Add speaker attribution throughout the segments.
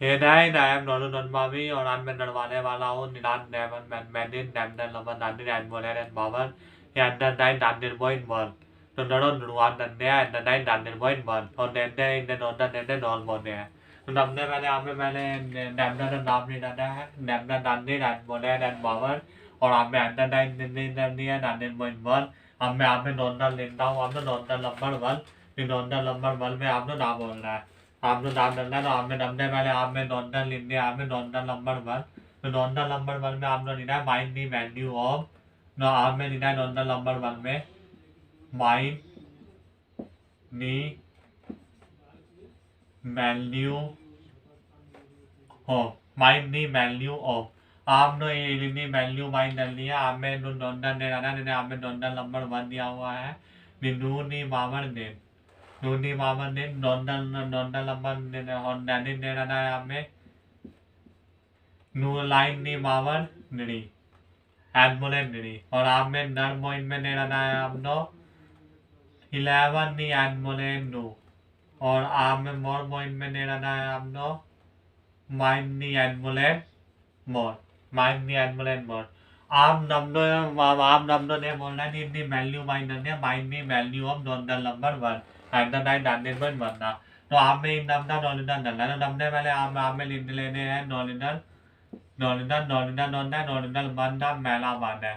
Speaker 1: Hiện nay là em nói luận mà vi और anh bên डरवाने वाला हूँ निदान नेवन मैंने नैमडन लमन नानी नैन बोले नैन बावन या अंदर नाइन नानी बोइन बन तो नरों रुआन नन्ने अंदर नाइन नानी बोइन बन और नन्ने इन्हें नोंडा नन्ने नॉल बोने हैं तो नमने मैंने नैमडन नाम नहीं डाला है नैमडन नानी नैन बोले नैन बावन और हमें अंदर नाइन नन्ने नन्ने नानी बोइन बन हमें नोंडा लेंदा हूँ हमें नोंडा लंबर बन नोंडा लंबर बन में आपने नाम बोल रहा है आपने नाम डालना तो आपने नंबर वाले आपने नोंडा लिखने आपने नोंडा नंबर वन तो नोंडा नंबर वन में आपने लिखा है माइंड नी वैल्यू ऑफ नो आपने लिखा है नोंडा नंबर वन में माइंड नी वैल्यू ऑफ माइंड नी वैल्यू ऑफ आपने ये नी वैल्यू माइंड डाल लिया आपने नोंडा ने डाला ने आपने नोंडा नंबर वन दिया हुआ है निनू नी मामर ने नूनी मामर ने नोंडा नोंडा नंबर ने हॉन्डानी ने डाला है आपने नू लाइन नी मावर निड़ी एडमोलेट निड़ी और आप में नर मोइन में ने डाला है आपनो 11 नी एडमोलेट नू और आप में मोर मोइन में ने डाला है आपनो माइन नी एडमोलेट मोर माइन नी एडमोलेट मोर आप नम्नो ने बोलना नी नी वैल्यू माइन ने mine knee value of non number one and the nine डांडे one बनना तो आप में इन नम्ना नॉलिडन डालना तो नम्ने वाले आप में लेने हैं नॉलिडन नॉर्डिनल मंदा मैलाबाद है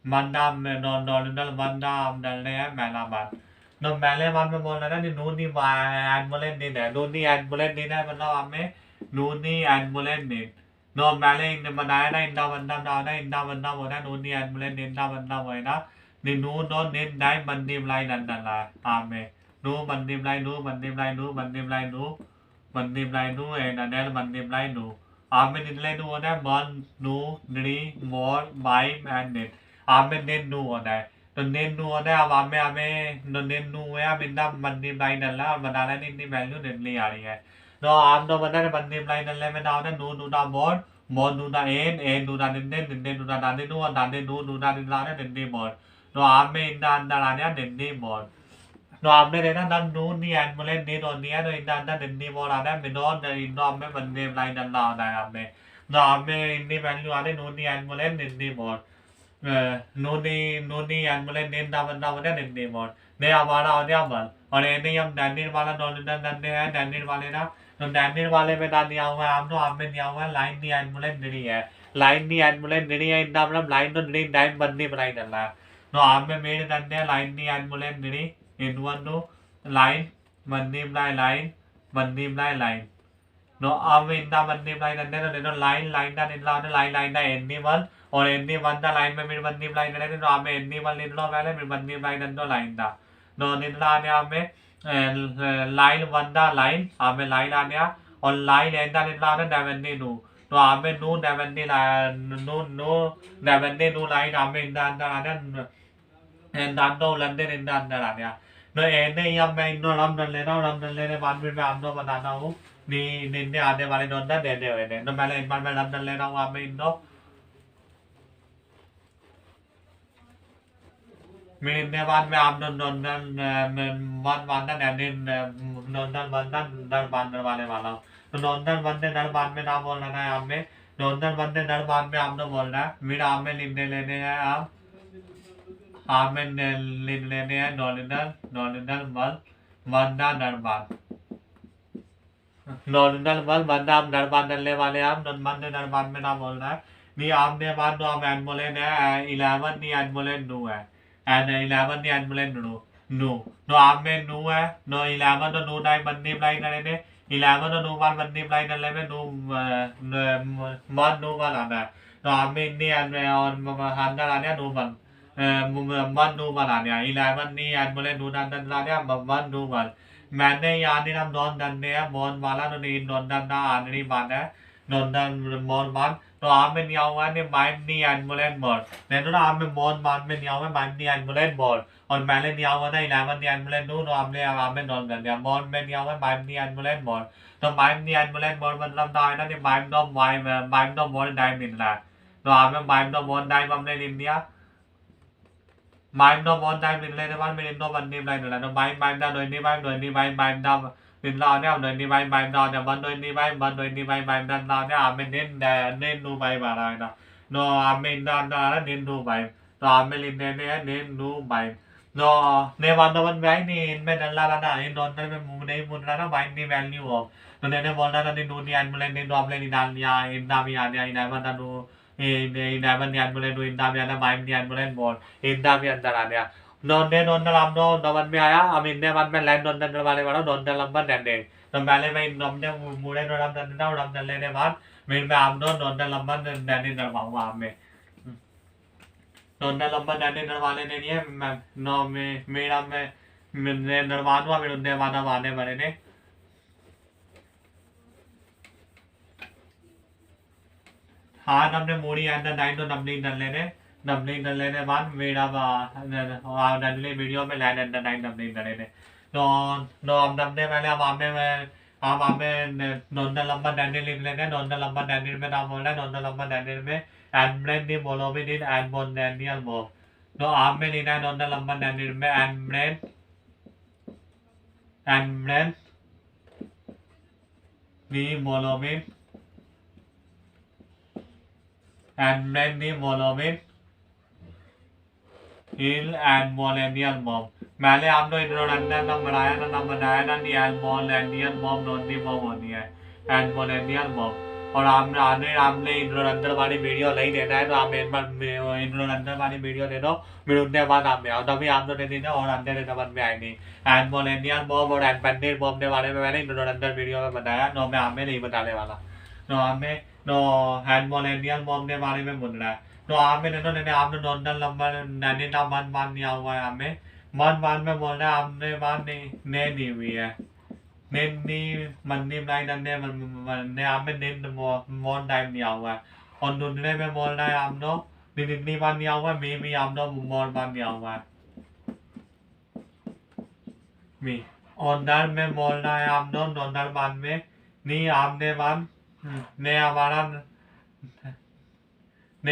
Speaker 1: मंदा नॉर्डिनल मंदा हम डालने हैं मैलाबाद नो मैलाबाद में बोल रहा था कि नूनी एडमुलेट नीड है नूनी एडमुलेट नीड है मतलब हमें नूनी एडमुलेट नीड नो मैंने इन बनाया ना इंदा बंदा ना इंदा बंदा बोला नूनी एडमुलेट इंदा बंदा बोला नी नू नो नीड नाइ मंदी ब्लाई नंदन ला आमे नू मंदी ब्लाई नू मंदी ब्लाई नू मंदी ब्लाई नू मंदी ब्लाई नू एंड मंदी ब्लाई नू आप में निकले नू होना है मन नू नड़ी मोर माइम एंड नेट आप में नेट नू होना है तो नेट नू होना है अब हमें नेट नू है अब इतना मंदी ब्लाई डलना और बनाना नहीं इतनी वैल्यू निकली आ रही है तो आप तो बता रहे मंदी ब्लाई डलने में ना होना नू नू ना मोर नू ना एन नू ना निन्ने निन्ने नू ना दादे नू और दादे नू ना निन्ना निन्ने मोर तो आप में इतना अंदर आ गया निन्ने मोर तो आपने देखा ना नून नहीं एनमुलेट नहीं होती है तो इनका अंदर निन्नी मोर आता है मिनोन इनो में बंदे ब्लाइंड डलना होता है आपने तो आपने इतनी वैल्यू आती नून नहीं एनमुलेट निन्नी मोर नूनी एनमुलेट निन्ना बंदा होता है निन्नी मोर ने हमारा हो गया बल और ये नहीं हम डैनिल वाला नॉलिडन डंडे हैं डैनिल वाले ना तो डैनिल वाले में ना दिया हुआ है आप तो आप में दिया हुआ है लाइन नहीं एनमुलेट निरी है लाइन नहीं एनमुलेट निरी है इतना मतलब लाइन तो निरी टाइम बंदी बनाई डलना है तो आप में मेरे डंडे लाइन नहीं एनमुलेट निरी इनवन line multiply line multiply line no अब इतना multiply करने तो देखो line का निकला होता line का any1 और any1 का line में फिर multiply करेंगे तो आप any1 निकला पहले फिर multiply कर दो line का तो निकला आने आप में line 1 का line आप में line आ गया और line n का निकला होता 72 तो आप में नू 70 line आप में इतना अंदर आ गया दांतों लंदन इतना अंदर आ गया तो ऐसे ही अब मैं इनको रम डल लेता हूँ रम डलने के बाद फिर मैं आपको बताता हूँ निन्ने आने वाले डोंडर देने हुए थे तो पहले एक बार मैं रम डल लेता हूँ आप में इनको निन्ने बाद में आप डोंडर वन बांधन डोंडर बंधन डर बांधने वाले वाला हूँ तो डोंडर बंधे डर बांध में ना बोल रहा है आप में डोंडर बंधे डर बांध में आपने बोल रहा है फिर आप में निन्ने लेने हैं आप में लेने हैं नॉलिडल वन वंदा दरबार नॉलिडल वन वंदा आप दरबार डलने वाले आप वंदे दरबार में ना बोल रहा है नहीं आपने बात तो आप एडमोलेट है 11 नहीं एडमोलेट नू है एंड 11 नहीं एडमोलेट नू नू तो आप में नू है नो 11 तो नू टाइम बंदी अप्लाई करेंगे 11 तो नू बार बंदी अप्लाई करने में नू मन नू बार आता है तो आप में इतनी और अंदर आ गया नू बन मन नू बन आ गया 11 नहीं एडमोलेट नू अंदर आ गया मन नू बन मैंने यहाँ नहीं हम नॉन डंडे हैं मोन वाला तो नहीं नॉन डंडा आदरी बात है नॉन डन मोन बात तो आप में नहीं हुआ है माइंड नहीं एडमोलेट मोर नहीं तो ना आप में मोन बात में नहीं हुआ है माइंड नहीं एडमोलेट मोर और मैंने नहीं हुआ था 11 नहीं एडमोलेट नू तो आपने आप में नॉन कर दिया मोन में नहीं हुआ है माइंड नहीं एडमोलेट मोर तो माइंड नहीं एडमोलेट मोर मतलब ना है ना कि माइंड ऑफ मोर टाइम मिल रहा है तो आप में माइंड ऑफ मोर टाइम हमने लिख दिया माइंड ऑफ मोर टाइम मिलने के बाद मेरे दो बनने ब्लाइंड हो रहा है तो माइंड माइंड दा डोनी माइंड माइंड दा Nên lo nè nơi ni bay bay đó nè vẫn nơi ni bay vẫn nơi ni bay bay nên lo nè mình nên nu bay vào rồi đó nó mình đó nên nu bay đó mình lên nên nu bay nó neวันวันไว้นี่ไม่ดันลาดาอินโดนได้เป็นมุนได้มุนแล้วไว้นี่ value ออกตอนนี้เนี่ยบอลได้ดูนี่อันมันเลยดอมเลยนี่ดันยาอินดามีอันเนี่ยอินดามันดันดูอินดามันยันมันเลยดูอินดามีอันนั้นไว้มีอันมันเล่นบอลอินดามีอันตรายเนี่ยนอนลำนอนวันไม่อาอามินเนี่ยวันเป็นแลนนอนดันวันเลยวันนอนลำบันแดนเดย์นอนวันเลยไปนอนเนี่ยมูเลยนอนลำดันเท่าลำดันเลยเนี่ยวันมินไปอามนอนลำบันแดนนี่ดันหวังว่าเมनोंदा लंबा डंडे नरवाने ने नहीं है no मेरा मैं नरवान हुआ मेरे उन्हें वादा वाने बने ने हाँ नमने मोड़ी अंदर नाइन तो नमने लेने वन मेरा डंडले वीडियो में लाइन अंदर नाइन नमने डले ने नो नो हम नमने वाले हम आमे नोंदा लंबा डंडे लेने नोंदा लंबा डंडे में नाम बोला नोंदा लंबा डंडे में and blend ni bolo में दिन and bon daniel bo no आम में नीना नोंदा लंबा डंडे में and blend ni bolo में and blend ni bolo में hill and millennial bomb मैंने आप लोग इंट्रोडक्शन नाम बनाया ना नी and millennial bomb नोंदी bomb होनी है and millennial bomb और आपने इंट्रोडक्शन वाली वीडियो नहीं देना है तो आप एक बार इंट्रोडक्शन वाली वीडियो दे दो फिर उनके बाद आप में आओ तभी आप लोग दे देना और अंदर से समझ में आएगी एंड मोलेनियल बॉब और एंड पंडित बॉब के बारे में मैंने इंट्रोडक्शन वीडियो में बताया नो मैं हमें नहीं बताने वाला नो हमें नो एंड मोलेनियल बॉब के बारे में बोल रहा है तो हमें ने आपने नॉर्मल नंबर नैनी ना मन मान नहीं हुआ है हमें मन में बोल रहा है आपने मान नहीं हुई है नेनी मंदी बनाई दंडे ने आमे नेन मॉन टाइम नहीं हुआ है और नुनने में बोल रहा है हम लोग निन्नी बार नहीं हुआ है मी हम लोग मॉन बार नहीं हुआ है मी और डर में बोल रहा है हम लोग नॉर्मल बार में नहीं आपने बार ने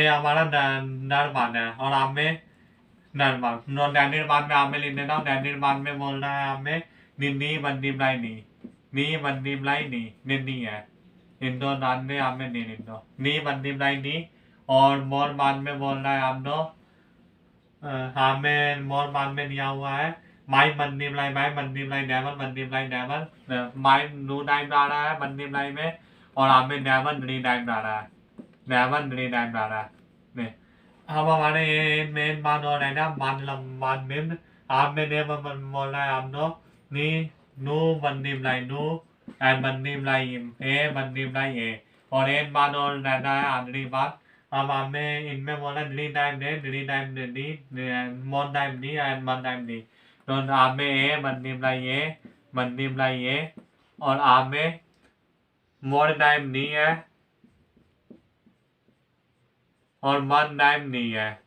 Speaker 1: हमारा डर बार है और हमें डर बार नो डैनिल बार में हमें लेने ना डैनिल बार में बोल रहा है हमें निन्नी बंदी बनाई नहीं बंदी बनाई नहीं है इंदो नान में हमें नहीं इंदो नहीं बंदी बनाई नहीं और मोर मान में बोल रहा है हम लोग हमें मोर मान में दिया हुआ है माई बंदी बनाई नेवल माई नू टाइम आ रहा है बंदी बनाई में और हमें नेवल री टाइम आ रहा है नेवल री टाइम आ रहा है हम हमारे मेन मान हो रहे हैं ना मान में आप में ने बोल रहा है हम लोग नी नू बंदी बनाई नू एंड बंदी बनाई ए बंदी बनाई ए और एन मान और रहना है आखिरी बात अब हमें इनमें बोला डी टाइम डी मोन टाइम डी एंड मन टाइम डी तो आप में ए बंदी बनाई ए और आप में मोर टाइम नहीं है और मन टाइम नहीं है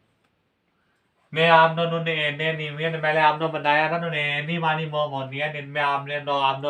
Speaker 1: ने आप दोनों ने नहीं हुई है पहले आपने बताया था ने नहीं वाली मॉम होती है जिनमें आपने तो आपने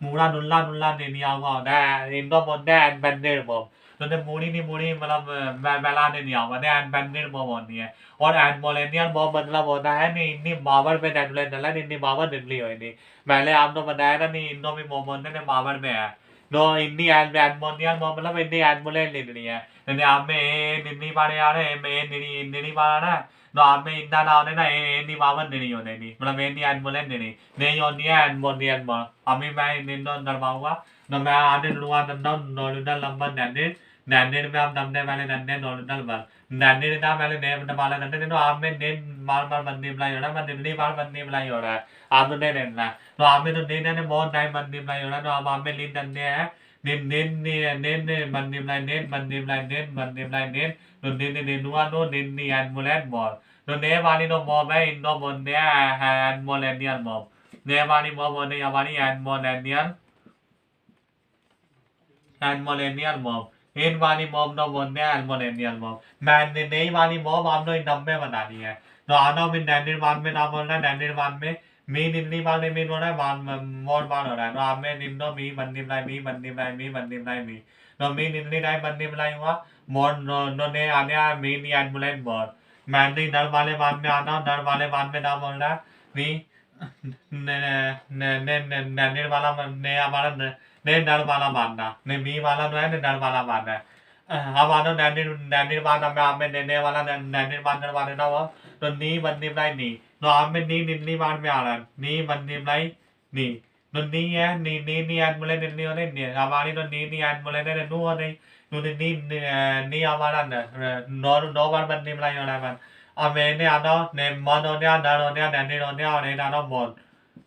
Speaker 1: मूड़ा नुल्ला नहीं दिया हुआ होता है इनको बोलते हैं एडबेंडेड मॉम तो ने मूड़ी मतलब बेला नहीं दिया हुआ है एडबेंडेड मॉम होती है और एडमोलेनियल मॉम मतलब होता है नहीं इतनी बावर पे डेडलाइन डला इतनी बावर निकली हुई थी पहले आपने बताया था नहीं इनको भी मॉम होते हैं बावर में है तो इतनी एडमोनियल मॉम मतलब इतनी एडमोलेन लेनी है जैसे आप में ए निन्नी पाने आ रहे हैं निन्नी पाना रहा है तो आप में इंदा ना होने ना एनी बावन नहीं होने नहीं मतलब एनी एडमोलेन नहीं होनी है एडमोनियल मॉम अभी मैं निन्नो नरवाऊंगा तो मैं आने लूँगा नन्नो नॉर्डल नंबर नैंडेड में हम दमने वाले नन्ने नॉर्डल पर नैंडेड ना पहले नेम वाले नन्ने तो आप में नेम बार बंदी बुलाई हो रहा है मैं निन्नी बार बंदी बुलाई हो रहा है आप तो नहीं रहना तो आप में तो नहीं ने बहुत टाइम बंदी बुलाई हो रहा है तो आप में लीन नन्ने हैं नेन बंदी बुलाई तो नेनुआ नो निन्नी एडमोलेन मॉल तो ने वाली नो मॉब है इनो बोलते हैं एडमोलेनियल मॉब ने वाली मॉब होने हमारी एडमोलेनियल मॉब इन वाली मॉब नो बोलते हैं एडमोलेनियल मॉब मैं नई वाली मॉब आप लोग नब्बे बनानी है तो आना भी डैंडिल मान में ना बोलना डैंडिल मान में मी निन्नी बार में मीन हो रहा है मोर बार हो रहा है तो आप में निन्नो मी बंदी बुलाई तो मी निन्नी टाइम बंदी बुलाई हुआ मोर नो ने आने मी नी एडमोलेन मॉब मैं नहीं डर वाले बात में आना डर वाले बात में ना बोल रहा मी ने ने ने ने ने वाला ने हमारा ने नर वाला मानना ने मी वाला जो है ने नर वाला मानना है हमारा नैनी मानना में हमें ने वाला नैनी मानने वाले ना वो तो नी बंदी बनाई नी तो हमें नी निन्नी मान में आ रहा नी बंदी बनाई नी तो नी है नी एड मुले निन्नी होने नी हमारी तो नी एड मुले ने नू होने तो नी हमारा नो बार बंदी बनाई होना है हमें ने आना ने मन होने नर होने नैनी होने और ने आना मन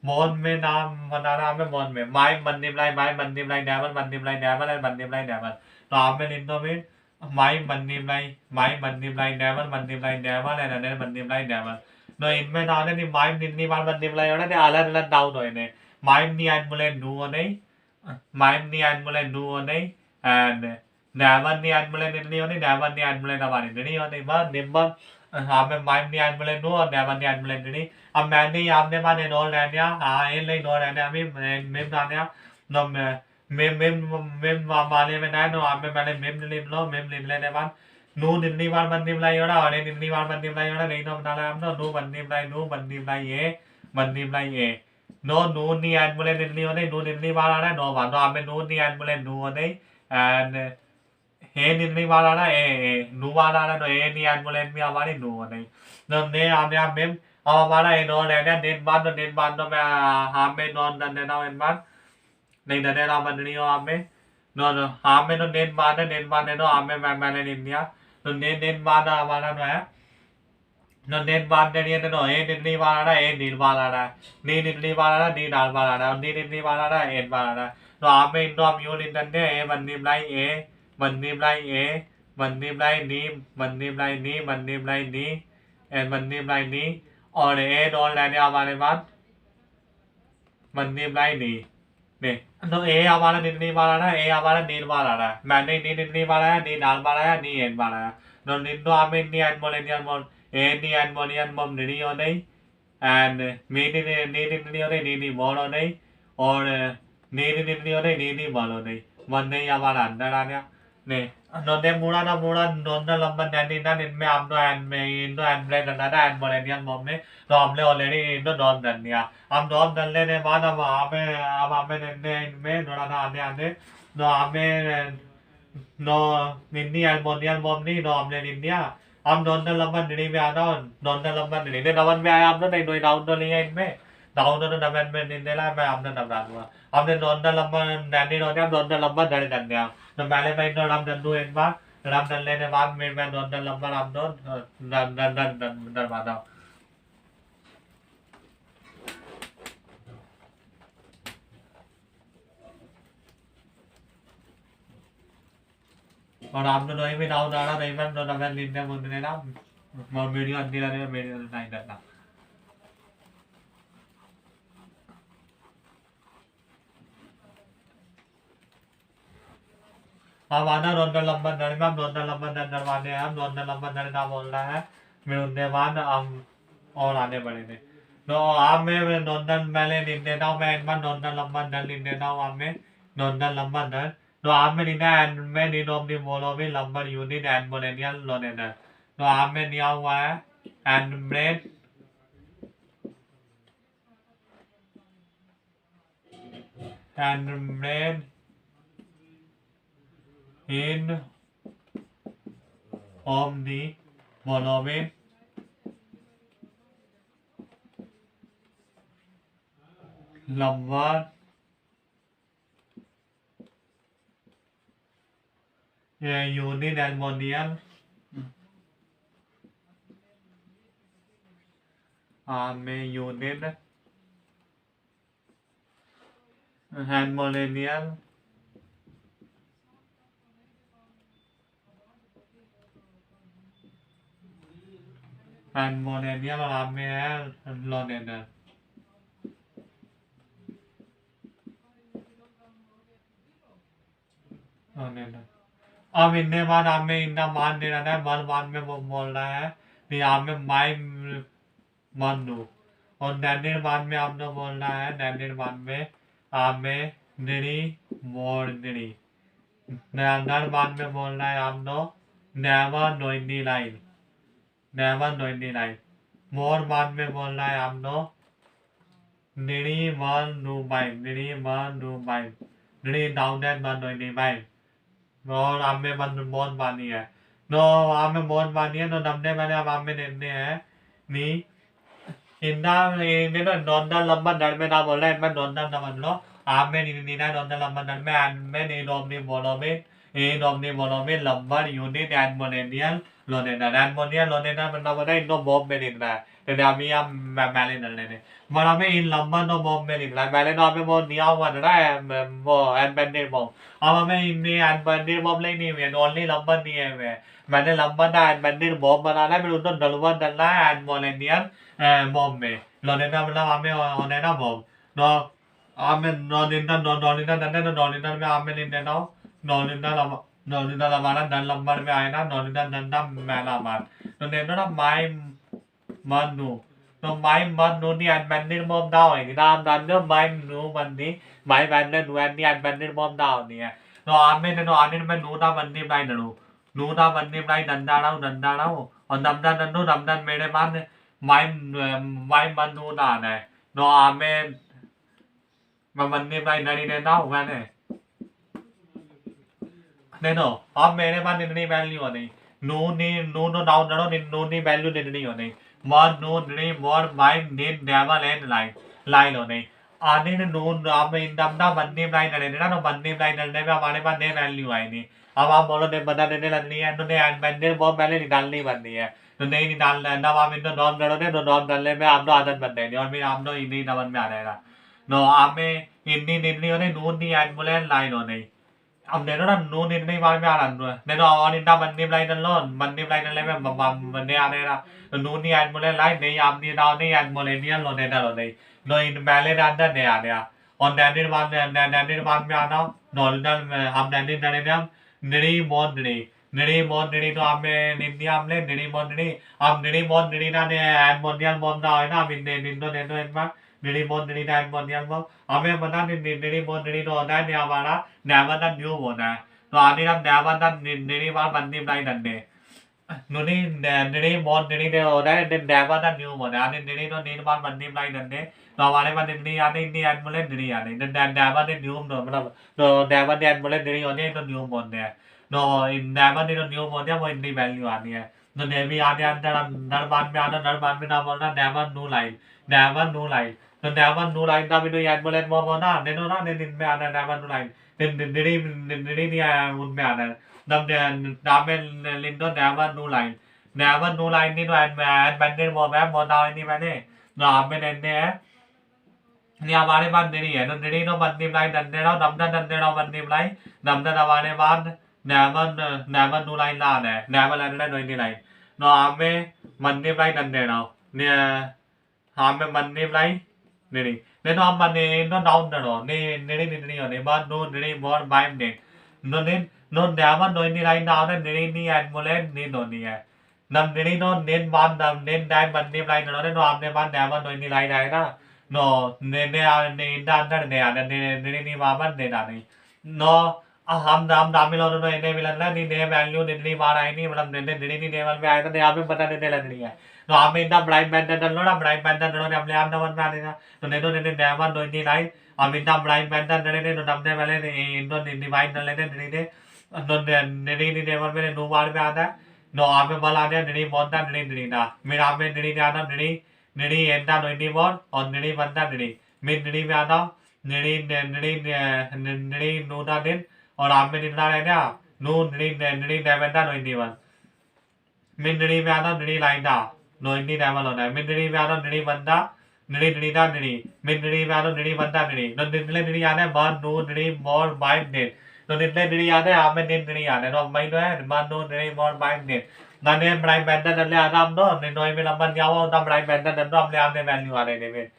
Speaker 1: मोहन में नाम बनाना में मोहन में माई बंदी लाई डेवल बंदी लाई डेवल एंड बंदी लाई डेवल तो आप में निंदो में माई बंदी लाई डेवल एंड अनदर बंदी लाई डेवल तो इनमें ना ने माई निन्नी बार बंदी लाई होना ने अलग अलग डाउन होए ने माई नी एंड मुले नू होने माई नी एंड मुले नू होने एंड डेवल नी एंड मुले निन्नी होने डेवल नी एंड मुले ना बारी निन्नी होने बस निम्बल हमें माई नी एंड मुले नू और डेवल नी एंड मुले निन्नी अब मैंने आपने माने नो रहने हाँ ये नहीं नो रहने अभी मेम रहने नो मेम माने में ना नो आप में मैंने मेम लिम लेने बाद नू निन्नी बार बंदी बुलाई होना और निन्नी बार बंदी बुलाई होना नहीं नो बना रहा हम नू बंदी बुलाई ये बंदी बुलाई ये नो नू नी एंड मुले निन्नी होने नू निन्नी बार आ रहा है नो बार नो आप में नू नी एंड मुले नू होने एंड हे निन्नी बार आ रहा है नू बार आ रहा है नो ए नी एंड मुले में हमारी नू होने नो ने आपने आप मेम अब हमारा इनोन है ना नेट बांध दो मैं हाँ में नॉन दन देना इन बार नहीं दे रहा बंदनी हो आप में नो नो हाँ में तो नेट बांध दो हाँ में मैंने नहीं दिया तो नेट बांधा हमारा तो है नो नेट बांध देनी है तो ए निकली बार आ रहा है ए नील बार आ रहा है नी निकली बार आ रहा है नी डाल बार आ रहा है और नी निकली बार आ रहा है ए बार आ रहा है तो आप में इनको हम यूं लिख देते हैं ए बंदी बुलाई ए बंदी बुलाई ए बंदी बुलाई नी बंदी बुलाई नी बंदी बुलाई नी ए बंदी बुलाई नी और ए डॉल रहने हमारे पास बंदी बुलाई नी ने तो ए हमारा निकली बार आ रहा है ए हमारा नील बार आ रहा है मैंने नी निकली बार आया नी डाल बार आया नी एन बार आया तो निंदो हमें नी एन बोल ए नी एन बोल निड़ी हो नहीं एंड मी नी निकली हो नहीं नी बोल हो नहीं और नी निकली हो नहीं बोल हो नहीं मन नहीं हमारा अंदर आ गया ने नोने मुड़ा ना मुड़ा नोने लंबा नैनी ना इनमें हम तो एंड में इनको एंड ब्रेक करना था एंड बोलेनियन मॉम ने तो हमने ऑलरेडी इनको डॉन कर लिया हम डॉन करने के बाद अब हमें इनमें थोड़ा सा आने आने तो हमें नो निन्नी एल्मोनियन मॉम नहीं नो हमने निन्निया हम डॉन लंबा निड़ी में आना डॉन लंबा निड़ी ने नवन में आया हम तो नहीं कोई डाउन तो नहीं है इनमें डाउन तो नवन में निन्ने ला मैं हमने नवरा दूंगा हमने डॉन लंबा नैनी डॉन डॉन लंबा धड़े कर दिया तो पहले मैं इनको राम दंडू एक बार राम डलने के बाद मैं दोन दल लंबा राम दो दरवाजा और आपने तो भी नाउ डाला नहीं मैं तो नवे लिंडे मुंडने ना और वीडियो अंदर आने वीडियो नहीं करना हम आना रोंडा लंबा दर में हम रोंडा लंबा दर दरवाजे हैं हम रोंडा लंबा दर का बोल रहा है मैं उनके बाद हम और आने बढ़े थे तो आप में रोंडा पहले लिख देता हूँ मैं एक बार रोंडा लंबा दर लिख देता हूँ आप में रोंडा लंबा दर तो आप में लिखा है में निनोम नी बोलो भी लंबर यूनिट एंड मोलेनियल लोनेदर तो आप में दिया हुआ है and bread and bread in of the following number unit ammonium में unit ammonium एल्मोनियम और आप में है लोनेडर अब इनने बाद आप में इनका मान दे रहा है वन मान में वो बोल रहा है कि आप में माई मान दो और नैनिर मान में आप लोग बोल रहा है नैनिर मान में आप में निरी मोर निरी नैनर मान में बोल रहा है आप लोग नेवर नोइनी लाइन नेवर 99 मोर मान में बोल रहा है हम लोग Nini man no by Nini man no by Nini down that man no ni by No ame man mon bani hai No ame mon bani hai no namne mane ame nenne hai Ni Inda ini no nonda lamba dalme na bola en man nonda na man lo ame ni na nonda lamba dalme an me ni nom ni bola me e nom ni bola me lamba unit and monenial lo ne na and monenial lo ne na man na bola no bomb me ni na te da mi am male na ne ma me in lamba no bomb me ni na male no me mo ni aw na mo and bandit bomb ama me in ni and bandit bomb le ni me only lamba ni hai me मैंने लंबा ना and bandit bomb बनाना है फिर उनको डलवा डलना है and monenial bomb में लोनेना मतलब आमे ओनेना bomb no आमे नॉनिना नॉनिना नन्ने no नॉनिना में आमे निन्ने ना नॉनिना लमाना नन लंबर में आए ना नॉनिना नन्ना मैला मान तो नेनो ना माई मनु तो माई Manu ni and bandit bomb đau ấy nam dan no my nu बंदी माई bandit nu and ni and bandit bomb đau नहीं है तो आमे ने no आने में nu ना बंदी बाई नरू nu ना बंदी बाई नंदा ना और नमदा मेरे मान माई मनु ना ने no आमे बंदी बाई नरी ने ना हुआ ने ने no अब मेरे मान इतनी वैल्यू हो नहीं नो डाउन नरो नो नी वैल्यू नहीं हो नहीं मॉड नो नहीं mod my need never and line हो नहीं आने ने नो अब इन दमदा बंदी लाइन नरे ना no बंदी लाइन नरे में हमारे पास ने वैल्यू आई नहीं अब आप बोलो ने बता देने लगनी है तो ने एंड बंदे बहुत पहले निकालनी बननी है तो नहीं निकालना है ना आप इन नॉर्म नरो ने तो नॉर्म डालने में आप आदत बन जाएगी और फिर आप इन्हीं नवन में आ जाएगा नो आप में इन्हीं निर्णय होने नून नहीं एंड बोले लाइन हो नहीं अब ने ना नून निर्णय बारे में आ रहा है ने तो और इतना बंदी लाइन लो बंदी लाइन ले में बंदे आ रहे ना तो नून नहीं एंड बोले लाइन नहीं आप नहीं ना नहीं एंड बोले नहीं लो ने लो नहीं नो इन पहले अंदर नहीं आ गया और नैनिर बाद में आना नॉर्मल में हम नैनिर नैनिर निरी मोन निरी तो हमें निंदिया हमले निरी मोन निरी हम निरी मोन निरी ना ने एंड मोनियल मोन ना है ना हम निंदो इनमा निरी मोन निरी ना एंड मोनियल मोन हमें बता निरी मोन निरी तो होता है ने हमारा नेवर ना न्यू होना है तो आने हम नेवर ना निरी बार बंदी बनाई दंडे नुनी निरी मोन निरी ने होता है नेवर ना न्यू होना है आने निरी तो नीर बार बंदी बनाई दंडे तो हमारे पास निरी आने इतनी एडमुलेट निरी आने नेवर ने न्यू मतलब तो नेवर ने एडमुलेट निरी होने तो न्यू होने हैं no never need a new model वो इतनी वैल्यू आनी है तो नेवी आने अंदर नरबान में ना बोलना never new line तो never new line ना भी तो याद बोले वो बोलना नेनो ना ने दिन में आना never new line निरी नहीं आया उनमें आना नब नाम में लिंडो never new line नहीं तो एड बैंडेड वो मैं बोलना नहीं मैंने तो आप में लेने हैं नहीं हमारे पास निरी है तो निरी तो बंदी लाई दंडे रहो नमदा बंदी लाई नमदा हमारे बाद never no line ना है never line ना no line no हमें मंदी लाई दंडे रहो ने हमें मंदी लाई निरी ने तो हम मंदी no down ना रहो ने निरी हो ने बाद no निरी बहुत बाइम ने no never no line ना है निरी नहीं है बोले नहीं दो नहीं है नम निरी no नेन बाद नम नेन डाइ मंदी लाई ना रहो no हमने बाद never no line है ना no ने अंदर ने आने निरी नहीं वापस ने नहीं no हम दामिल और इन्हें मिलन ना नहीं नए वैल्यू निधनी बार आई नहीं मतलब निधनी लेवल में आया तो यहाँ पे पता देने लग रही है तो हम इतना ब्राइट बैंडर डल लो ना ब्राइट बैंडर डलो हमने आप नवन में आने ना तो नहीं तो नहीं नेवर दो इतनी लाइन हम इतना ब्राइट बैंडर डले थे तो हमने पहले इनको डिवाइड डले थे नहीं तो निधनी लेवल में दो बार में आता है नो आप में बल आ जाए निधनी बोलता निधनी ना मेरा आप में निधनी आता निधनी एंटा निधनी बोल और निधनी बनता निधनी मैं निधनी में आता निधनी नोटा दिन और आप में निकला है क्या नो निरी डेवंडा नो इंडी वन मिन निरी में आता निरी लाइंडा नो इंडी डेवल होना है मिन निरी में आता निरी बंदा निरी दा निरी मिन निरी में आता निरी बंदा निरी नो निरी आने वन नो निरी मोर बाइट नेट तो निरी आने आप में निरी आने नो मैं तो है वन नो निरी मोर बाइट नेट नाने ब्राइट बैंडर डले आता हम नो नो में लंबन जाओ ना ब्राइट बैंडर डल नो हमने आपने वैल्यू आ रहे ने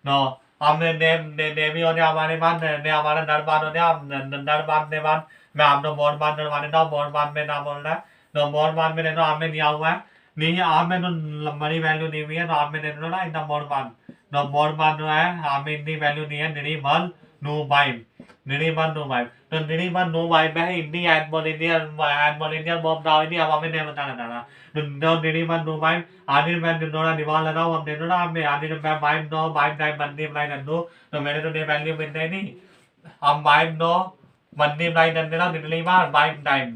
Speaker 1: नो हमने नेवी होने हमारे बाद ने हमारा नरबान होने हम नरबान ने बाद मैं आपने मोर बांध नरबान ना मोर बांध में ना बोल रहा है तो मोर बांध में तो आपने नहीं हुआ है नहीं आप में तो लंबी वैल्यू नहीं हुई है तो आप में ने ना इतना मोर बांध जो है आप में इतनी वैल्यू नहीं है निरी बल नो बाइम तो निरी बल नो बाइम है इंडी एडमोलिनियल बॉब दाव नहीं अब हमें नहीं बताना था no nini man no mai ani man no na diwan la no am ne no na me ani no mai no mai dai man ni lai nan no no me no ne value min dai ni am mai no man ni lai nan na ni lai ma mai dai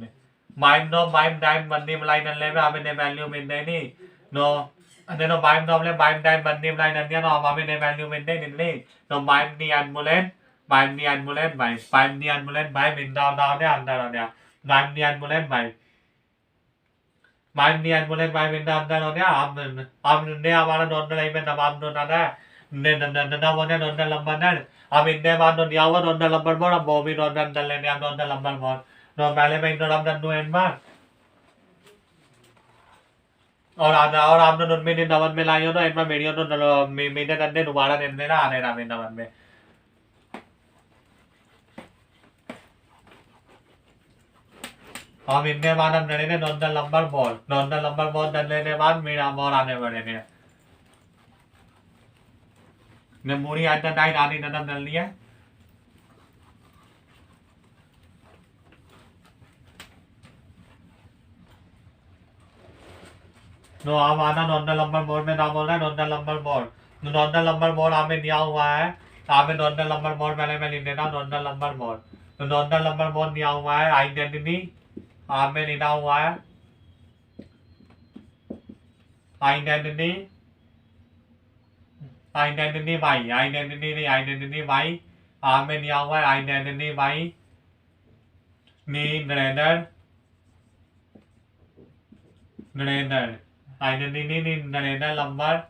Speaker 1: mai no mai dai man ni lai nan le ma me ne value min dai ni no anh nó bài nó lên bài đây mình niệm lại nên nó mà bên đây value bên đây nên đi nó bài ni ăn mua lên bài ni ăn mua lên bài ni ăn mua lên bài mình đào đào đấy ăn đào đấy bài ni ăn mua lên bài ni ăn mua lên bài mình đào đào đấy am ने हमारा non line में नवाब non आता है ने ना वो ने non लंबा ना अब इनने बाद नॉन यावा नॉन लंबा बोला बॉबी नॉन डल लेने हम नॉन लंबा बोल नॉन पहले में नॉन डल नो एन बार और आपने नॉन में नवन में लायो ना इनमें मेरी नॉन मेरे डंडे दोबारा देने ना आने ना में नवन में हम इनने बाद हम डले ने नॉन लंबा बॉल डल लेने बाद मेरा बॉल आने वाले ने ने मूरी आज डाई रानी नदम डल लिया नो आप आना नॉन लंबा बॉल में ना बोल रहा है नॉन लंबा बॉल हमें दिया हुआ है हमें नॉन लंबा बॉल मैंने मैं लेने ना नॉन लंबा बॉल तो नॉन लंबा बॉल दिया हुआ है आइडेंटिटी हमें लेना हुआ है आइडेंटिटी भाई आइडेंटिटी भाई हमें दिया हुआ है आइडेंटिटी भाई नी ग्रेडर आइडेंटिटी नी ग्रेडर नंबर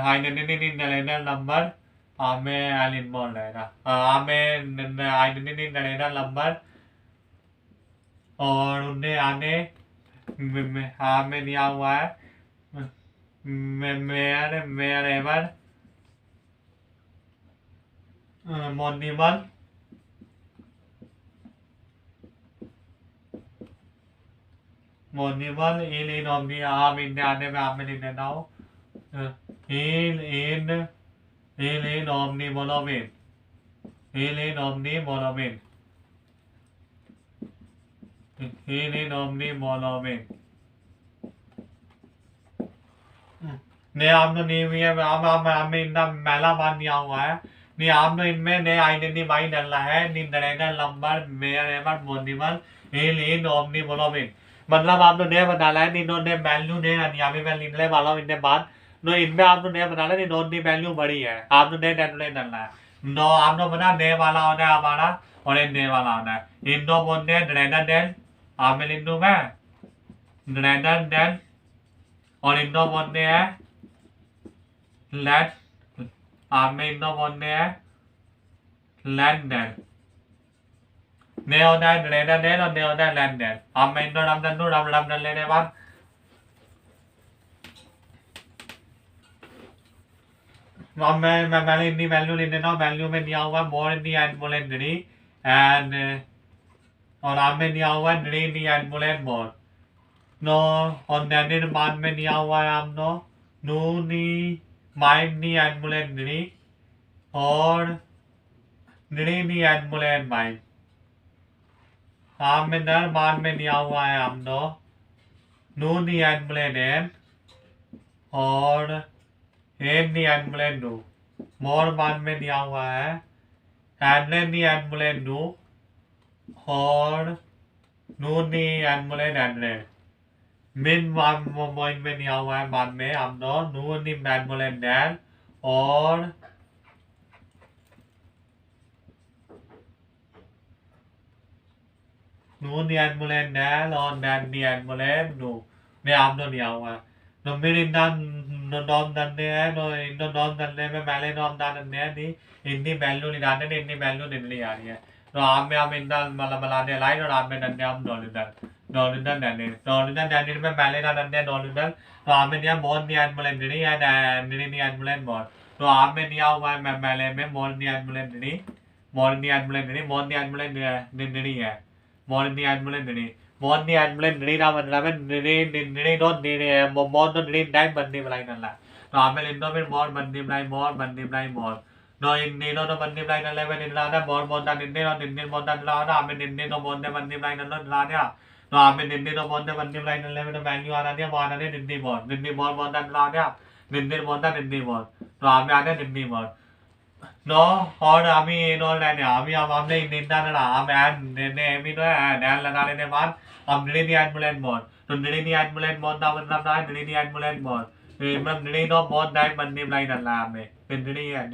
Speaker 1: आइडेंटिटी नी ग्रेडर नंबर हमें एलिन बोल रहेगा हमें आइडेंटिटी ग्रेडर नंबर और उन्हें आने हमें दिया हुआ है मेयर एवर मोनिबल इन इन ऑमनी हम इन आने में हमें लिख देता हूँ इन ऑमनी मोनोमिन इन ऑमनी मोनोमिन ने आपने नीवी है हमें इनका मेला बांध दिया हुआ है नहीं आपने इनमें ने आइडेंटिफाई डालना है निंदरेगा नंबर मेयर एवर मोनिबल इन ऑमनी मोनोमिन मतलब आपने ने बनाना है इन्होंने वैल्यू ने अभी मैं लिखने वाला हूँ इनके बाद नो इनमें आपने ने बनाना है इन्होंने वैल्यू बड़ी है आपने ने डालना है नो आपने बना ने वाला होना है हमारा और ने वाला होना है इन दो बोलते ग्रेटर देन आप में लिख दूँ मैं ग्रेटर देन और इन दो बोलते हैं लेट आप में इन दो बोलते हैं लेट देन ने होता है ग्रेटर देन और ने होता है लेट देन आप में इन दो रम डल लेने बाद अब मैंने इतनी वैल्यू ले लेना वैल्यू में दिया हुआ मोर इन दी एडमोलेंडरी एंड और आप में दिया हुआ है ड्री दी एडमोलेंड मोर नो और नैनिर बाद में दिया हुआ है आप नो नू नी माइंड दी एडमोलेंडरी और ड्री दी एडमोलेंड माइंड आप में नर बाद में दिया हुआ है आप नो नू दी एडमोलेंड और एन दी एडमोलेंड नू मोर बाद में दिया हुआ है एडलेन दी एडमोलेंड नू और नूनी एडमोलेंड एडलेन मिन पॉइंट में दिया हुआ है बाद में हम दो नूनी एडमोलेंड डैन और नूनी एडमोलेंड डैन और नैनी एडमोलेंड नू ने आप दो दिया हुआ है तो मेरे नॉम डलने हैं तो इन नॉम डलने में पहले नॉम डालने हैं नहीं इतनी वैल्यू नहीं डालने इतनी वैल्यू नहीं आ रही है तो आप में हम इतना मतलब बनाने लाइन और आप में डंडे हम डॉलिडल डंडे में पहले ना डंडे डॉलिडल तो आप में दिया बहुत नहीं एडमोलेंड नहीं है नहीं एडमोलेंड बहुत तो आप में दिया हुआ है पहले में मोर नहीं एडमोलेंड नहीं मोर नहीं एडमोलेंड नहीं मोर नहीं एडमोलेंड नहीं है मोर नहीं एडमोलेंड नहीं मोर नहीं एडमोलेंड नहीं ना मतलब है नहीं डॉट मोर तो नहीं टाइम बंदी बनाई करना तो आप में लिंडो में मोर बंदी बनाई मोर no innino no multiply na level in lana more than innino more than lana I mean innino more than multiply na lana no I mean innino more than multiply na level value आ रहा है more than innino more than lana innino more than innino no I mean innino no और আমি no लेने আমি हमने निंदा ना हम ने मी नो नैन लगा लेने बाद हम निनी एम्बुलेंस मोड तो निनी एम्बुलेंस मोड ना मतलब ना निनी एम्बुलेंस मोड मतलब निनी नो मोड दाई बंदी ब्लाई डला हमेंเป็นनिनी है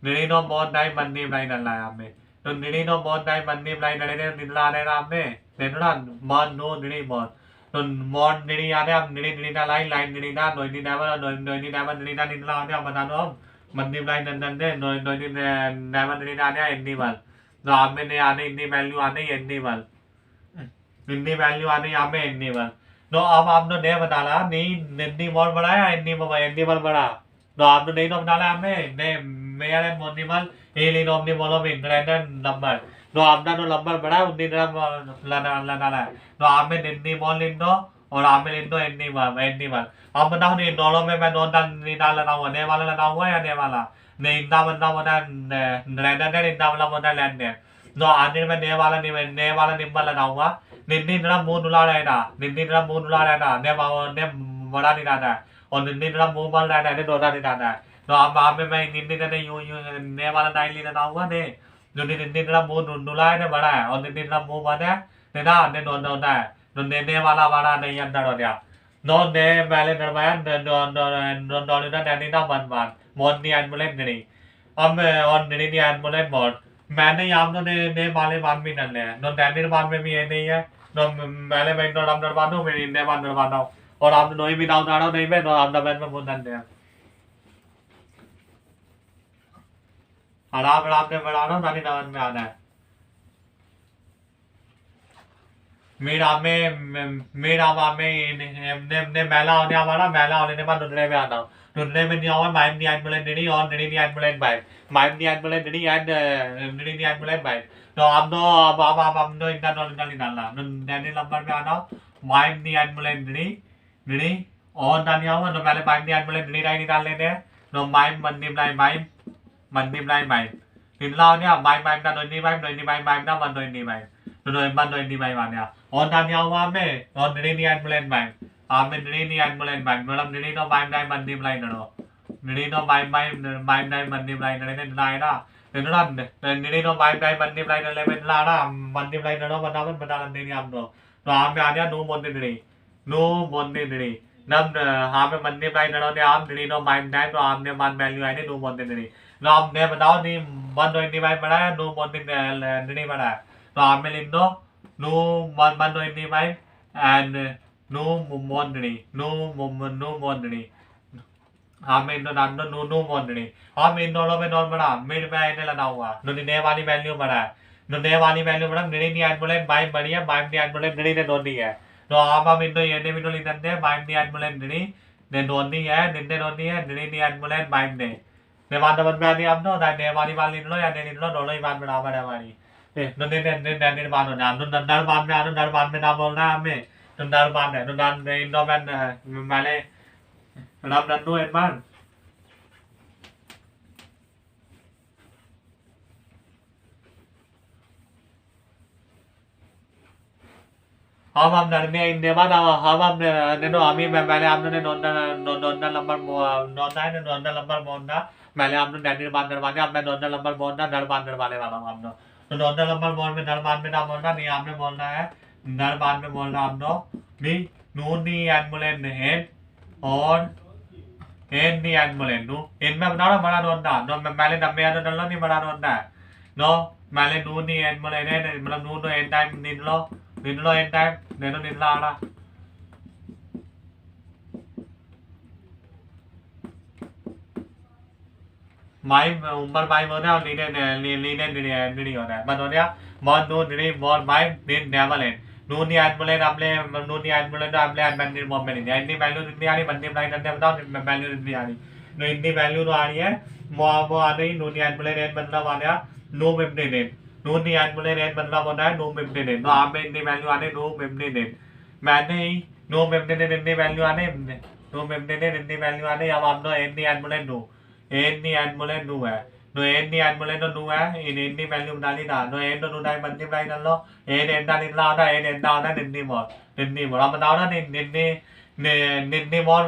Speaker 1: निनी नो मोड दाई बंदी ब्लाई डला हमें तो निनी नो मोड दाई बंदी ब्लाई डले ने निला ने हमें ने ना मोड नो निनी मोड तो मोड निनी आने हम निनी ना लाइन निनी ना नोई ना वाला नोई ना वाला निनी ना निला आने हम बता दो multiply नंदन दे नो नो नी नेवन नी आने एनिमल तो आप में ने आने इतनी वैल्यू आने एनिमल इतनी वैल्यू आने यहाँ में एनिमल तो अब आपने ने बताया नहीं इतनी मोर बड़ा है एनिमल बड़ा तो आपने नहीं तो बताया हमें ने मेरा मोनिमल एलियन ओमनिमल ऑफ इंटरनेट नंबर तो आपने तो नंबर बड़ा है उतनी तरह लगा है तो आप में इतनी मोल लिंदो और आप में लिंदो एनिमल अब बताओ नहीं दोनों में मैं दोनों निदान लगा हुआ ने वाला लगा हुआ या ने वाला ने इंदा बंदा वाला रेडर ने इंदा वाला वाला लैंड ने तो आने में ने वाला निम्बल लगा हुआ निन्नी नरा मुंह नुला रहा है ना निन्नी नरा मुंह नुला रहा है ना ने बड़ा नहीं रहता है और निन्नी नरा मुंह बल रहा है ने दोदा नहीं रहता है तो अब में मैं निन्नी ने यूं ने वाला नाइली लगा हुआ ने जो निन्नी नरा मुंह नुला है ने बड़ा है और निन्नी नरा मुंह बड़ा है ने ना ने दोदा है तो ने वाला नहीं अंदर हो गया no ne male nirmayan no Danny ना बन मोन नी एम्बुलेंस नहीं अब और नी एम्बुलेंस मोड मैंने यहाँ तो ने माले मान भी नल है नो डैनी मान में भी ये नहीं है नो मैंने मैं नो राम नरवानो मेरी ने मान नरवानो और आप नो ही भी दाव दाड़ो नहीं मैं नो आप दबन में मुंडन दे आराम आराम ने बढ़ानो नानी नवन में आना है मेरा में ने मेला होने बाद ढूंढने में आता हूँ ढूंढने में नहीं आवा माइम नी एम्बुलेंस नहीं और नहीं एम्बुलेंस बाइक माइम नी एम्बुलेंस नहीं एंड नहीं एम्बुलेंस बाइक तो आप दो अब दो इतना नॉलेज नहीं डालना नैनी नंबर में आना माइम नी एम्बुलेंस नहीं और नहीं आवा तो पहले माइम नी एम्बुलेंस नहीं डाल लेने तो माइम मंदी ब्लाई माइम इनलाเนี่ย माइम ना नोई माइम ना मन नोई माइम तो नोई मन नोई माइम आने और नानिया हुआ में और नहीं एम्बुलेंस माइम आप में नहीं एम्बुलेंस माइम मतलब नहीं तो माइम नहीं मंदी ब्लाई नरो नहीं तो माइम नहीं मंदी ब्लाई नरे ने ना ना नहीं तो माइम नहीं मंदी ब्लाई नरे में ना मंदी ब्लाई नरो बता नहीं आप तो आप में आ गया नो मोंदे नहीं नम हाँ में मंदी ब्लाई नरो ने आप नहीं तो माइम नहीं तो आपने मान वैल्यू आई नहीं नो मोंदे नहीं तो आपने बताओ नहीं मन नोई माइम बड़ा है नो मोंदे नहीं बड़ा है तो आप में लिख दो no man no any vibe and no mondri हमें no mondri हमें दोनों में नॉन बड़ा मिड में आने लगा हुआ नो ने वाली वैल्यू बड़ा है नो ने वाली वैल्यू बड़ा निरी नी एम्बुलेंस बाइम बड़ी है बाइम नी एम्बुलेंस निरी ने दोनी है तो हम इंदो ये ने भी लिखते हैं बाइम नी एम्बुलेंस निरी ने दोनी है निन्ने दोनी है निरी नी एम्बुलेंस बाइम ने वादा बन में आनी हम नो ने वाली लो या ने लो दोनों ही बात बराबर है हमारी तो ने बात हो जाए तो नर बात में आ नर बात में ना बोलना है हमें तो नर बात है तो नर इंदो में मैंने रब नन्नू एक बार हम नर में इंदे बाद हम ने नो अमी मैंने आपने नोंदा नंबर मोड़ना मैंने आपने डैनी बात करवाने अब मैं नोंदा नंबर मोड़ना नर बात करवाने वाला हूँ आपने तो नोंदा नंबर मोड़ में नर बात में ना बोलना नहीं आपने बोलना है नर बात में बोलना आपने नहीं नूनी एम्बुलेंस हेड और हेड नहीं एम्बुलेंस नू इनमें बनाना बड़ा नोंदा नो मैंने नब्बे आने डलना नहीं बड़ा नोंदा है नो मैंने नूनी एम्बुलेंस है मतलब नू एंड टाइम निन्नो एंड टाइम नेनो निन्ला आना माइम उम्र माइम होना और लीने नहीं होना है मतलब क्या मॉन नू नहीं मॉन माइम नहीं नेवलेन नू नहीं एडमलेन आपले नू नहीं एडमलेन आपले एडमलेन नहीं मॉन में नहीं इतनी वैल्यू नहीं आ रही बंदी बनाई करते बताओ वैल्यू नहीं आ रही नो इतनी वैल्यू तो आ रही है मो आ रही नू नहीं एडमलेन एड मतलब आ गया नो मेमने ने नू नहीं एडमलेन एड मतलब होता है नो मेमने ने तो आप में इतनी वैल्यू आने नो मेमने ने मैंने ही नो मेमने ने इतनी वैल्यू आने नो मेमने ने इतनी वैल्यू आने अब आप नो इतनी एडमलेन no any and mole nu है no any and mole no nu है in any value डाली ना no n no nu डाई बंदी डाई डाल लो n n डाली ला ना n n डाल ना निन्नी मोर अब बताओ ना निन्नी मोर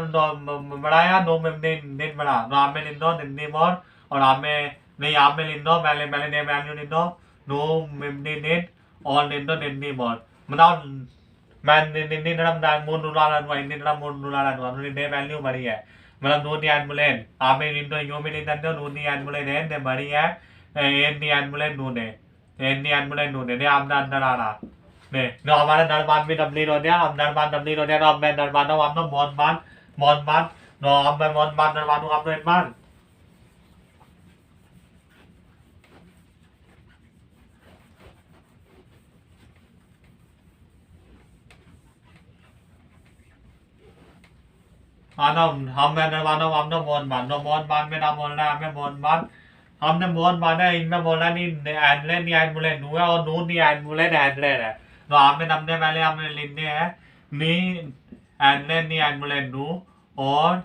Speaker 1: बढ़ाया नो में निन बढ़ा नो आप में निन्नो निन्नी मोर और आप में नहीं आप में निन्नो मैंने मैंने ने वैल्यू निन्नो नो में निन और निन्नी मोर बताओ मैं निन्नी नरम डाल मून रुलाला नुआ निन्नी नरम मून रुलाला नुआ निन्ने वैल्यू बढ़ी है मतलब नूनी एनमुलेन आप में निन्नो यो में निन्नो नूनी एनमुलेन है ने बढ़ी है एनी एनमुलेन नूने ने आप अंदर आ रहा ने नो हमारे नरमान भी डबली रो दिया अब नरमान डबली रो दिया अब मैं नरमान हूँ आप नो मौन नो अब मैं मौन नरमान हूँ आप नो इनमान आना हम मैं नरमान हूँ आप नो मौन में ना बोलना है हमें मौन हमने मोहन माना है इनमें बोला नहीं एनलेन नहीं एनमुलेन हुआ और नू नहीं एनमुलेन एनलेन है तो आपने नमने पहले हमने लिखने हैं नी एनलेन नहीं एनमुलेन नू और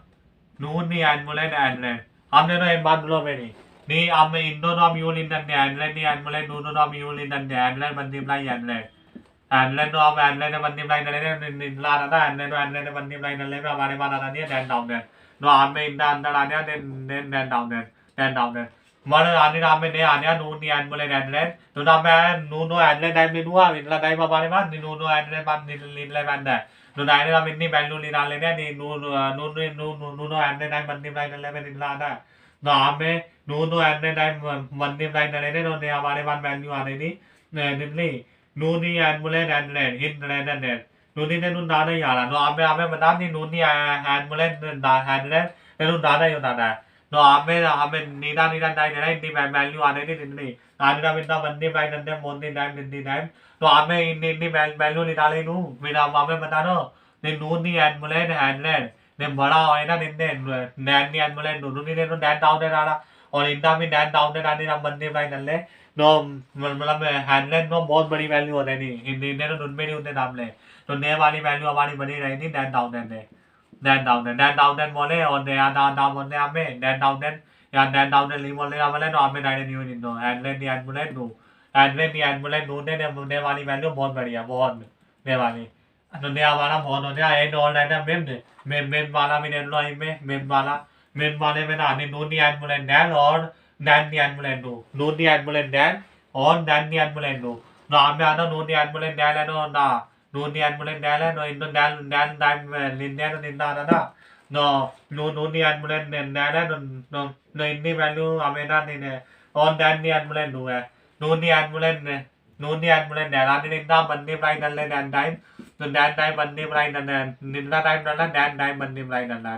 Speaker 1: नू नहीं एनमुलेन एनलेन हमने तो एक बात बोलो मेरी नहीं हम इन दोनों हम यूल इंदन ने एनलेन नहीं एनमुलेन नू दोनों हम यूल इंदन ने एनलेन बंदी बनाई एनलेन तो हम एनलेन बंदी बनाई नले निकला रहा था एनलेन बंदी बनाई नले में हमारे पास आता नहीं है डैन डाउन तो हमें इंदा अंदर आ गया डैन डाउन मन आने नाम में ने आने नू नी एनमुलेन एनलेन तो नाम में नू नो एनलेन टाइम में नुआ इनला टाइम बारे में नू नो एनलेन बात निकले बंदा तो नाइने नाम इतनी वैल्यू निकाल लेने नी नू नो एनलेन टाइम बंदी बनाई नले में निकला आता तो हमें नू नो एनलेन टाइम बंदी बनाई नले तो ने हमारे पास वैल्यू आने दी निकली नू नी एनमुलेन एनलेन हिट एनलेन नू नी ने नू ना नहीं आ रहा तो हमें बता दी नू नी एनमुलेन एनलेन ने नू ना नहीं होता है तो हमें नीला टाइम देना इतनी वैल्यू आने की जितनी आने का इतना बंदी प्राइस नंदे मोदी टाइम निंदी टाइम तो हमें इतनी वैल्यू निकाले नू फिर हमें बता दो ने नू नी एनमुलेन हैंडलैंड ने बड़ा होए ना निंदे नैन नी एनमुलेन नू नी ने तो नैन डाउन दे रहा और इतना भी नैन डाउन दे रहा बंदी प्राइस नल्ले तो मतलब हैंडलैंड तो बहुत बड़ी वैल्यू होती थी इन्हें तो उनमें नहीं होते नाम ले तो नए वाली वैल्यू हमारी बनी रही थी नैन down they Dan down mole on the down on the ame dan down li mole amale no ame डायरे नहीं हुई no एनलेन नी एनमुलेन नो एनलेन नी एनमुलेन नो ने वाली वैल्यू बहुत बढ़िया बहुत ने वाली तो ने हमारा बहुत हो गया एंड ऑल डाटा मेम वाला भी ने लो में मेम वाले में ना नो नी एनमुलेन डैन और डैन नी एनमुलेन नो नी एनमुलेन डैन और डैन नी एनमुलेन नो हमें आना नो नी एनमुलेन डैन है नो ना नू नी एनमुलेन डैन है नो इन डैन टाइम लिंडे नो निंदा ना नो नू नी एनमुलेन डैन है नो इतनी वैल्यू हमें ना नहीं और डैन नी एनमुलेन नू है नू नी एनमुलेन डैन आने निंदा बंदी प्राइस नल्ले डैन टाइम तो डैन टाइम बंदी प्राइस नल्ले निंदा टाइम नल्ला डैन टाइम बंदी प्राइस नल्ला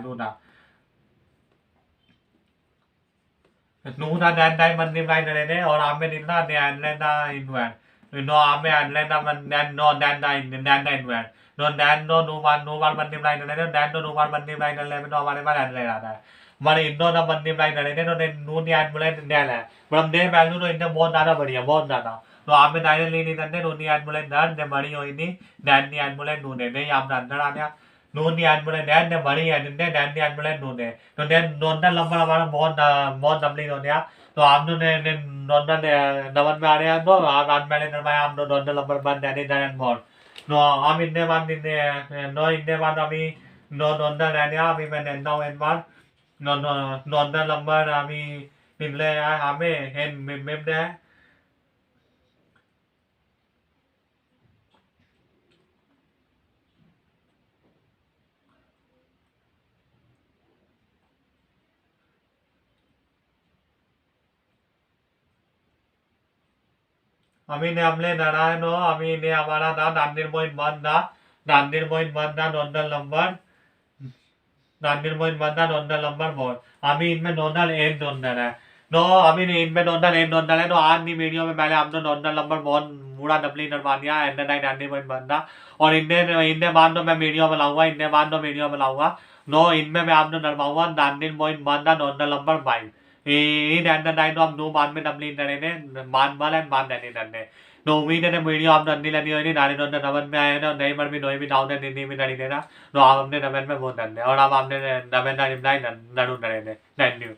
Speaker 1: नू ना डैन टाइम बंदी प्राइस नल्ले और हमें निंदा डैन ना invent no ame Atlanta man no dan inward no dan no one bandi blind no dan no one bandi blind no no hमारे पास Atlanta है हमारे इंडो ना बंदी blind no no नी ambulance Dell है मतलब दे वैल्यू तो इनका बहुत ज़्यादा बढ़िया बहुत ज़्यादा तो आप में डायरेक्ट ले नहीं करते नो नी एम्बुलेंस डैल ने बड़ी हुई नहीं डैन नी एम्बुलेंस नो ने नहीं आप अंदर आ गया नो नी एम्बुलेंस डैल ने बड़ी है ने डैन नी एम्बुलेंस नो ने तो डैन नॉर्मल नंबर हमारा बहुत डबलिंग हो गया तो आप ने नॉर्मल नंबर में आ रहे हैं तो आप मैंने नंबर आप नॉर्मल नंबर बन जाने डैन मोर नो हम इतने बार नो इतने बार अभी नो नॉर्मल रहने अभी मैंने नौ इन बार नो नॉर्मल नंबर अभी निकले हमें हेन मेम दे अभी ने हमले नारायण हो अभी ने हमारा था नांदीर मोइन बंदा नॉर्मल नंबर बोल अभी इनमें नॉर्मल एंड नॉर्मल है नो अभी इनमें नॉर्मल एंड नॉर्मल है तो आज नहीं वीडियो में मैंने आपने नॉर्मल नंबर बहुत पूरा डबली करवा दिया एंड नांदीर मोइन बंदा और इनने बाद मैं वीडियो बनाऊंगा इनने बाद वीडियो बनाऊंगा नो इनमें मैं आपने डरवाऊंगा नांदीर मोइन बंदा नॉर्मल नंबर 5 ഈ രണ്ട് ഡൈനോം നോ ബാൻ में डबली ने मान वाला मान देने ने नो वी ने वीडियो आप नंदी लनी होनी नारी नो नवन में आए ना नहीं मर भी नोई भी डाउन ने नहीं भी डरी देना नो आप हमने नवन में वो दंडे और आप आपने नवन ना रिप्लाई नडू डरे ने थैंक यू